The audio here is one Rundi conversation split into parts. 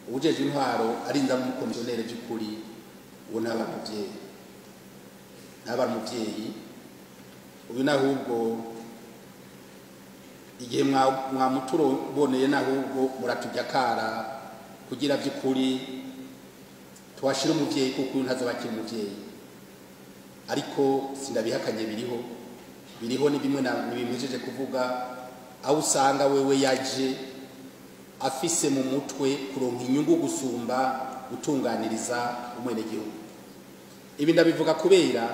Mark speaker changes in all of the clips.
Speaker 1: ubujeje intwaro arinda mu komisionere by'ukuri uwo n'aba muvyeyi uyu nahubwo igihe mwamuturoboneye nahubwo muratujyakara kugira by'ukuri twashira umuvyeyi kuko ntazabakira umuvyeyi ariko sindabihakanye biriho ni bimwe nibimpejeje kuvuga aho usanga wewe yaje afise mu mutwe kuronka inyungu gusumba gutunganiriza umwene gihugu. Ibi ndabivuga kubera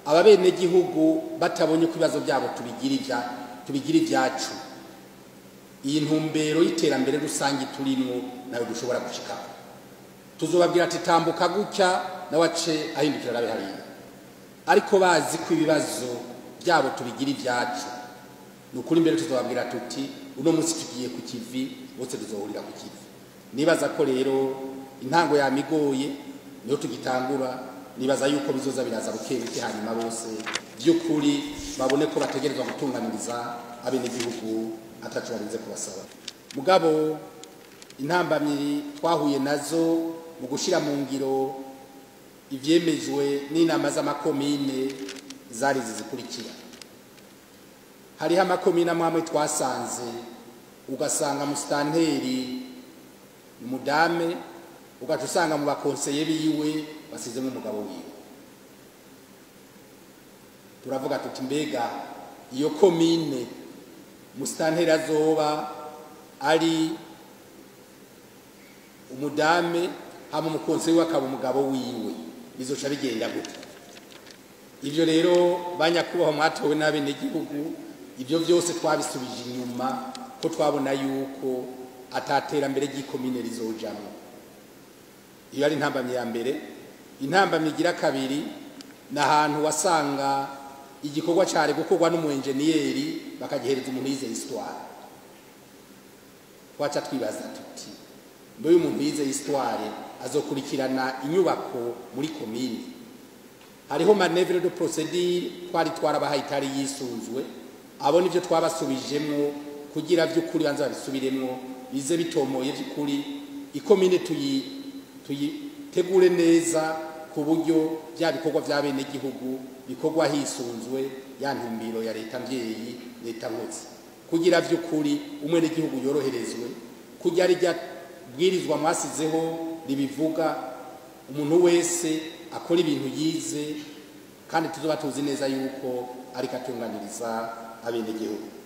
Speaker 1: ababene gihugu batabonye ku bibazo byabo tubigira ibyacu. Iyi ntumbero y'iterambere rusange turimo nayo dushobora gushika. Tuzobabwira ati tambuka gutya nawace ahindukira rabe hariya. Ariko bazi ku ibibazo byabo tubigira ibyacu. Nukuri mbere tuzobabwira tuti uno munsi tugiye ku kivi bose tuzohurira ku kivi. Nibaza ko rero intango yamigoye niyo tugitangura, nibaza yuko bizoza biraza bukebuke hanyuma bose by'ukuri babone ko bategerezwa gutunganiriza abene gihugu atacu barinze kubasaba. Mugabo intambamyi twahuye nazo mu gushira mu ngiro ivyemejwe n'inama z'amakomine zari zizikurikira. Hariho amakomine amwe twasanze ugasanga musitanteri umudame ugaca usanga mu bakonseye biwe basizemo umugabo wiwe. Turavuga tuti mbega iyo komine musitanteri azoba ari umudame hama umukonseye akaba umugabo wiwe bizoca bigenda gute? Ivyo rero banyakubahwa mwatowe n'abene gihugu ibyo byose twabisubije inyuma ko twabona yuko ataterambere ry'ikomine rizojamwo. Iyo ari intambamye ya mbere. Intambamye igira kabiri n'ahantu wasanga igikorwa cyari gukorwa n'umuenjeniyeri bakagihereza umuntu yize histoire. Twaca twibaza tuti mbe uyu muntu yize histoire azokurikirana inyubako muri komine. Hariho manevre de procédure twari twarabahaye itari yisunzwe, abo nivyo twabasubijemwo kugira by'ukuri banza bisubiremwo bize bitomoye by'ukuri ikomine tuyitegure neza ku buryo bya bikorwa by'abene gihugu bikorwa hisunzwe ya ntumbiro ya leta mvyeyi leta nkotsi kugira by'ukuri umwene gihugu yoroherezwe kugira rya bwirizwa mwasizeho ribivuga umuntu wese akora ibintu yize kandi tuzoba tuzi neza yuko ari katunganiriza abene gihugu.